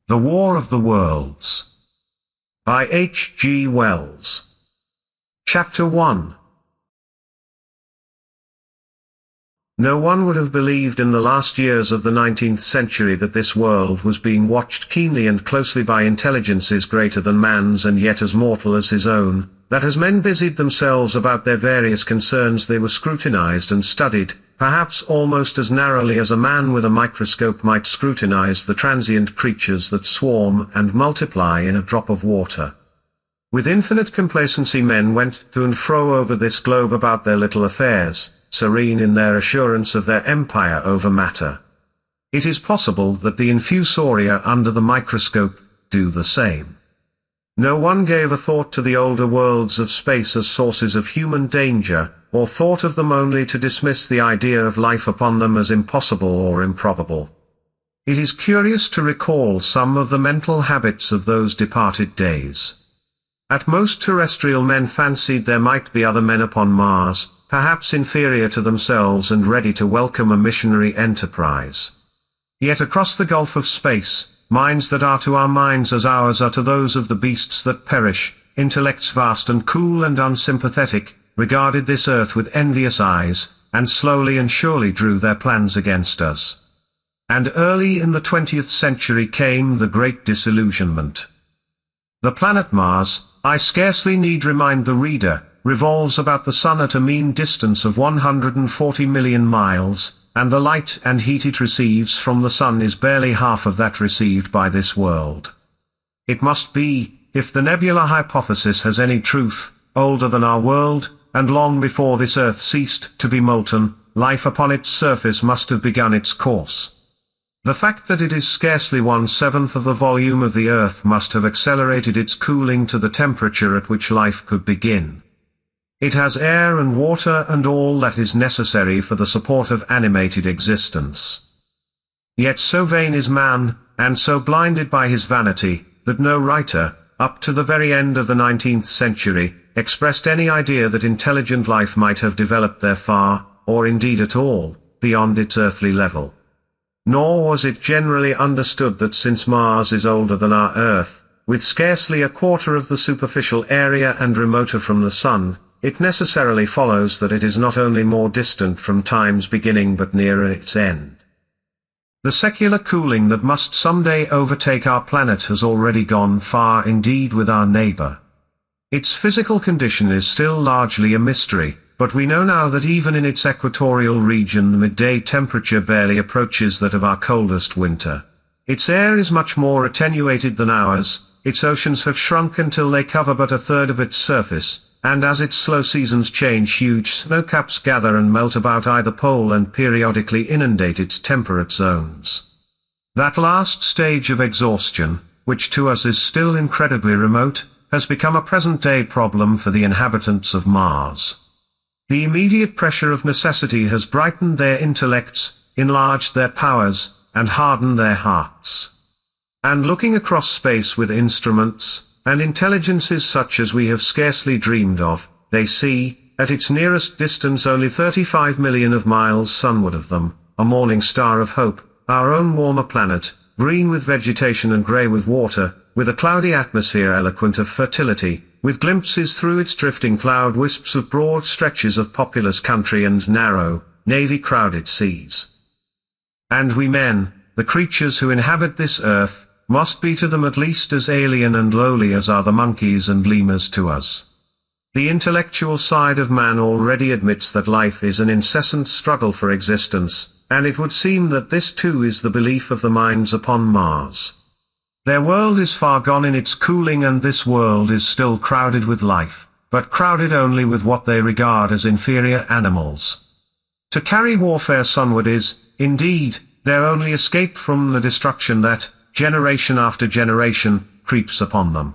The War of the Worlds. By H.G. Wells. Chapter 1. No one would have believed in the last years of the 19th century that this world was being watched keenly and closely by intelligences greater than man's and yet as mortal as his own, that as men busied themselves about their various concerns they were scrutinized and studied, perhaps almost as narrowly as a man with a microscope might scrutinize the transient creatures that swarm and multiply in a drop of water. With infinite complacency men went to and fro over this globe about their little affairs, serene in their assurance of their empire over matter. It is possible that the infusoria under the microscope do the same. No one gave a thought to the older worlds of space as sources of human danger, or thought of them only to dismiss the idea of life upon them as impossible or improbable. It is curious to recall some of the mental habits of those departed days. At most terrestrial men fancied there might be other men upon Mars, perhaps inferior to themselves and ready to welcome a missionary enterprise. Yet across the gulf of space, minds that are to our minds as ours are to those of the beasts that perish, intellects vast and cool and unsympathetic, regarded this earth with envious eyes, and slowly and surely drew their plans against us. And early in the 20th century came the great disillusionment. The planet Mars, I scarcely need remind the reader, revolves about the Sun at a mean distance of 140 million miles, and the light and heat it receives from the Sun is barely half of that received by this world. It must be, if the nebular hypothesis has any truth, older than our world, and long before this earth ceased to be molten, life upon its surface must have begun its course. The fact that it is scarcely 1/7 of the volume of the earth must have accelerated its cooling to the temperature at which life could begin. It has air and water and all that is necessary for the support of animated existence. Yet so vain is man, and so blinded by his vanity, that no writer, up to the very end of the 19th century, expressed any idea that intelligent life might have developed there far, or indeed at all, beyond its earthly level. Nor was it generally understood that since Mars is older than our Earth, with scarcely a quarter of the superficial area and remoter from the Sun, it necessarily follows that it is not only more distant from time's beginning but nearer its end. The secular cooling that must someday overtake our planet has already gone far indeed with our neighbor. Its physical condition is still largely a mystery, but we know now that even in its equatorial region the midday temperature barely approaches that of our coldest winter. Its air is much more attenuated than ours, its oceans have shrunk until they cover but a third of its surface, and as its slow seasons change huge snowcaps gather and melt about either pole and periodically inundate its temperate zones. That last stage of exhaustion, which to us is still incredibly remote, has become a present-day problem for the inhabitants of Mars. The immediate pressure of necessity has brightened their intellects, enlarged their powers, and hardened their hearts. And looking across space with instruments, and intelligences such as we have scarcely dreamed of, they see, at its nearest distance only 35 million of miles sunward of them, a morning star of hope, our own warmer planet, green with vegetation and grey with water, with a cloudy atmosphere eloquent of fertility, with glimpses through its drifting cloud wisps of broad stretches of populous country and narrow, navy-crowded seas. And we men, the creatures who inhabit this earth, must be to them at least as alien and lowly as are the monkeys and lemurs to us. The intellectual side of man already admits that life is an incessant struggle for existence, and it would seem that this too is the belief of the minds upon Mars. Their world is far gone in its cooling and this world is still crowded with life, but crowded only with what they regard as inferior animals. To carry warfare sunward is, indeed, their only escape from the destruction that, generation after generation, creeps upon them.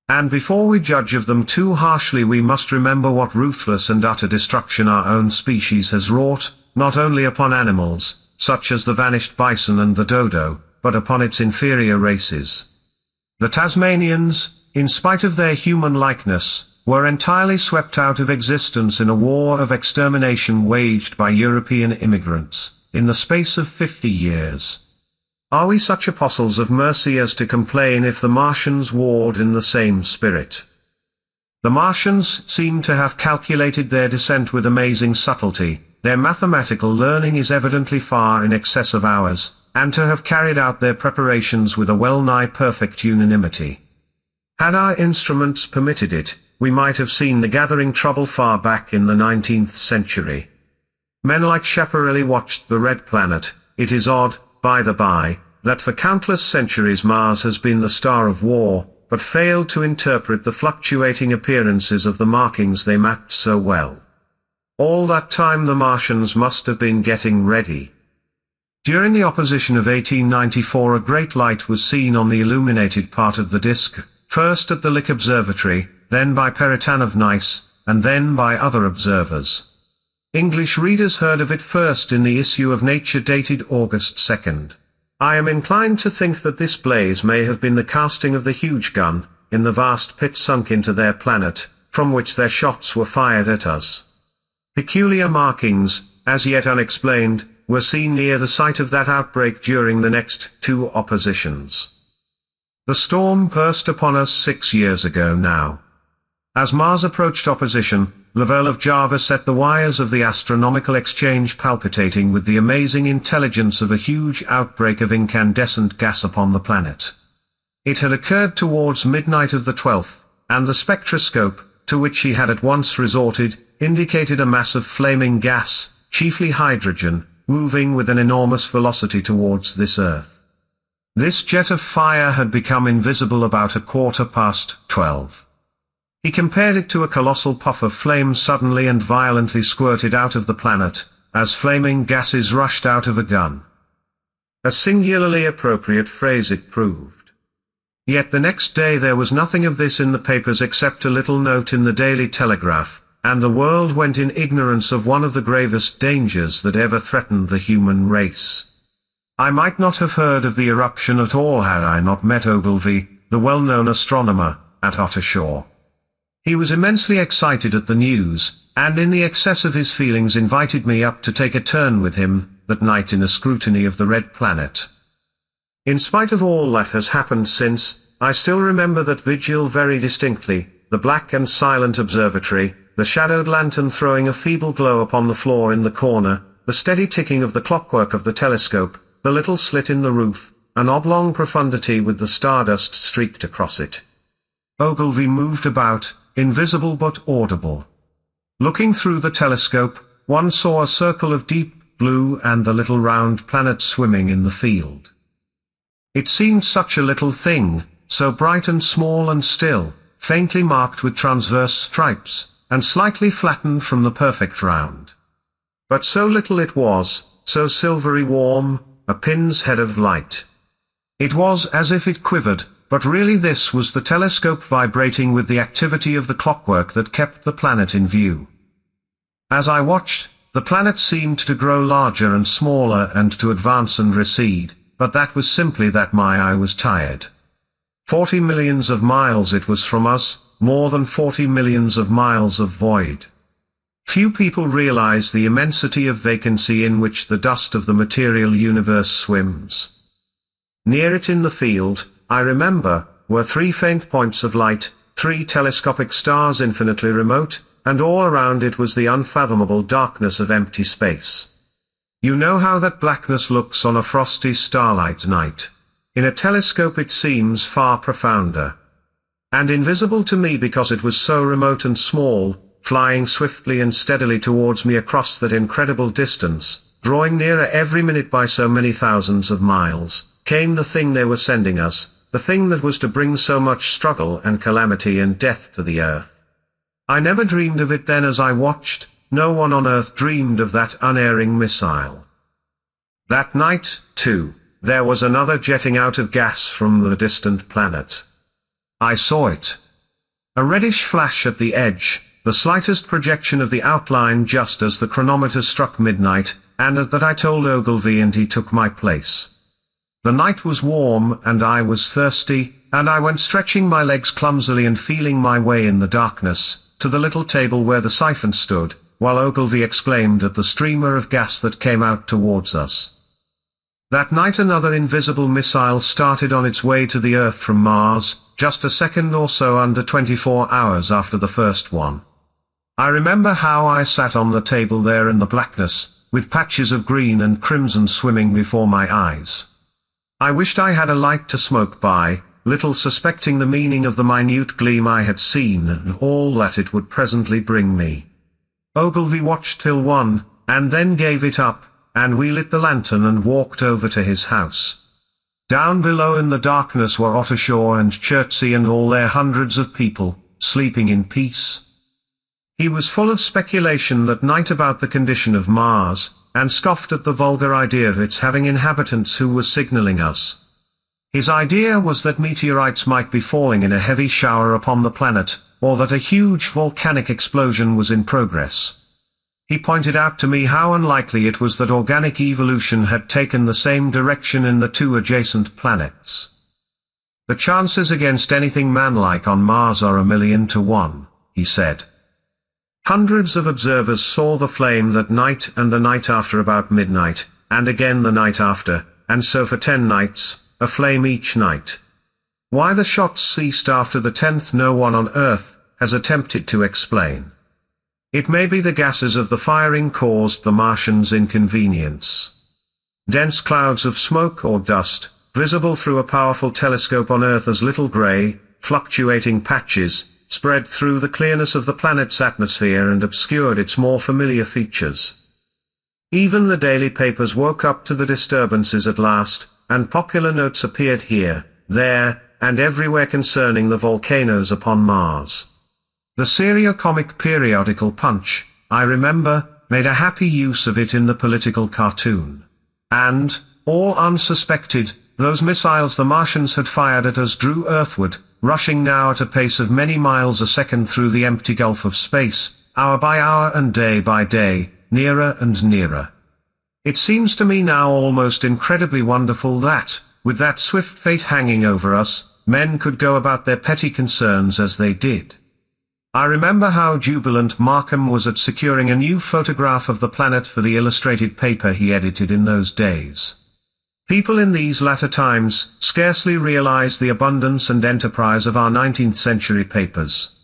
And before we judge of them too harshly we must remember what ruthless and utter destruction our own species has wrought, not only upon animals, such as the vanished bison and the dodo, but upon its inferior races. The Tasmanians, in spite of their human likeness, were entirely swept out of existence in a war of extermination waged by European immigrants, in the space of 50 years. Are we such apostles of mercy as to complain if the Martians warred in the same spirit? The Martians seem to have calculated their descent with amazing subtlety. Their mathematical learning is evidently far in excess of ours, and to have carried out their preparations with a well-nigh perfect unanimity. Had our instruments permitted it, we might have seen the gathering trouble far back in the 19th century. Men like Schiaparelli watched the red planet. It is odd, by the by, that for countless centuries Mars has been the star of war, but failed to interpret the fluctuating appearances of the markings they mapped so well. All that time the Martians must have been getting ready. During the opposition of 1894 a great light was seen on the illuminated part of the disk, first at the Lick Observatory, then by Peritan of Nice, and then by other observers. English readers heard of it first in the issue of Nature dated August 2nd. I am inclined to think that this blaze may have been the casting of the huge gun, in the vast pit sunk into their planet, from which their shots were fired at us. Peculiar markings, as yet unexplained, were seen near the site of that outbreak during the next two oppositions. The storm burst upon us 6 years ago now. As Mars approached opposition, Lovell of Java set the wires of the astronomical exchange palpitating with the amazing intelligence of a huge outbreak of incandescent gas upon the planet. It had occurred towards midnight of the 12th, and the spectroscope, to which he had at once resorted, indicated a mass of flaming gas, chiefly hydrogen, moving with an enormous velocity towards this Earth. This jet of fire had become invisible about 12:15. He compared it to a colossal puff of flame suddenly and violently squirted out of the planet, as flaming gases rushed out of a gun. A singularly appropriate phrase it proved. Yet the next day there was nothing of this in the papers except a little note in the Daily Telegraph, and the world went in ignorance of one of the gravest dangers that ever threatened the human race. I might not have heard of the eruption at all had I not met Ogilvy, the well-known astronomer, at Ottershaw. He was immensely excited at the news, and in the excess of his feelings invited me up to take a turn with him, that night in a scrutiny of the red planet. In spite of all that has happened since, I still remember that vigil very distinctly, the black and silent observatory, the shadowed lantern throwing a feeble glow upon the floor in the corner, the steady ticking of the clockwork of the telescope, the little slit in the roof, an oblong profundity with the stardust streaked across it. Ogilvy moved about, invisible but audible. Looking through the telescope, one saw a circle of deep blue and the little round planet swimming in the field. It seemed such a little thing, so bright and small and still, faintly marked with transverse stripes, and slightly flattened from the perfect round. But so little it was, so silvery warm, a pin's head of light. It was as if it quivered, but really this was the telescope vibrating with the activity of the clockwork that kept the planet in view. As I watched, the planet seemed to grow larger and smaller and to advance and recede, but that was simply that my eye was tired. 40 millions of miles it was from us, more than 40 millions of miles of void. Few people realize the immensity of vacancy in which the dust of the material universe swims. Near it in the field, I remember, were 3 faint points of light, 3 telescopic stars infinitely remote, and all around it was the unfathomable darkness of empty space. You know how that blackness looks on a frosty starlight night. In a telescope it seems far profounder. And invisible to me because it was so remote and small, flying swiftly and steadily towards me across that incredible distance, drawing nearer every minute by so many thousands of miles, came the thing they were sending us, the thing that was to bring so much struggle and calamity and death to the earth. I never dreamed of it then as I watched, no one on earth dreamed of that unerring missile. That night, too, there was another jetting out of gas from the distant planet. I saw it. A reddish flash at the edge, the slightest projection of the outline just as the chronometer struck midnight, and at that I told Ogilvy and he took my place. The night was warm and I was thirsty, and I went stretching my legs clumsily and feeling my way in the darkness, to the little table where the siphon stood, while Ogilvy exclaimed at the streamer of gas that came out towards us. That night another invisible missile started on its way to the Earth from Mars, just a second or so under 24 hours after the first one. I remember how I sat on the table there in the blackness, with patches of green and crimson swimming before my eyes. I wished I had a light to smoke by, little suspecting the meaning of the minute gleam I had seen and all that it would presently bring me. Ogilvy watched till 1, and then gave it up, and we lit the lantern and walked over to his house. Down below in the darkness were Ottershaw and Chertsey and all their hundreds of people, sleeping in peace. He was full of speculation that night about the condition of Mars, and scoffed at the vulgar idea of its having inhabitants who were signaling us. His idea was that meteorites might be falling in a heavy shower upon the planet, or that a huge volcanic explosion was in progress. He pointed out to me how unlikely it was that organic evolution had taken the same direction in the two adjacent planets. The chances against anything manlike on Mars are 1,000,000 to 1, he said. Hundreds of observers saw the flame that night and the night after about midnight, and again the night after, and so for 10 nights, a flame each night. Why the shots ceased after the 10th no one on Earth has attempted to explain. It may be the gases of the firing caused the Martians inconvenience. Dense clouds of smoke or dust, visible through a powerful telescope on Earth as little grey, fluctuating patches, spread through the clearness of the planet's atmosphere and obscured its more familiar features. Even the daily papers woke up to the disturbances at last, and popular notes appeared here, there, and everywhere concerning the volcanoes upon Mars. The serio-comic periodical Punch, I remember, made a happy use of it in the political cartoon. And, all unsuspected, those missiles the Martians had fired at us drew earthward, rushing now at a pace of many miles a second through the empty gulf of space, hour by hour and day by day, nearer and nearer. It seems to me now almost incredibly wonderful that, with that swift fate hanging over us, men could go about their petty concerns as they did. I remember how jubilant Markham was at securing a new photograph of the planet for the illustrated paper he edited in those days. People in these latter times scarcely realize the abundance and enterprise of our 19th century papers.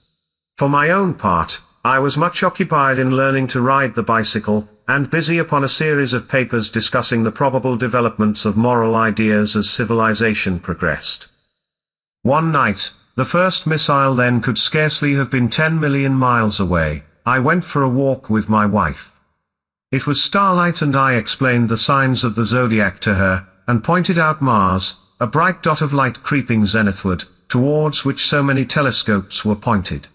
For my own part, I was much occupied in learning to ride the bicycle, and busy upon a series of papers discussing the probable developments of moral ideas as civilization progressed. One night, the first missile then could scarcely have been 10 million miles away, I went for a walk with my wife. It was starlight and I explained the signs of the zodiac to her, and pointed out Mars, a bright dot of light creeping zenithward, towards which so many telescopes were pointed.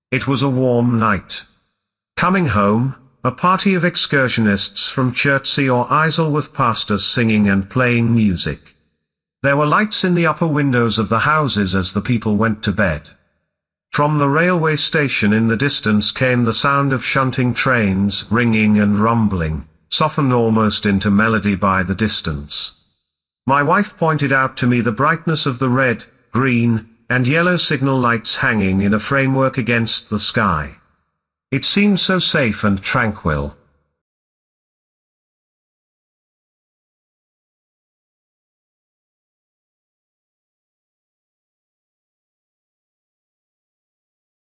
It was a warm night. Coming home, a party of excursionists from Chertsey or Isleworth passed us singing and playing music. There were lights in the upper windows of the houses as the people went to bed. From the railway station in the distance came the sound of shunting trains, ringing and rumbling, softened almost into melody by the distance. My wife pointed out to me the brightness of the red, green, and yellow signal lights hanging in a framework against the sky. It seemed so safe and tranquil.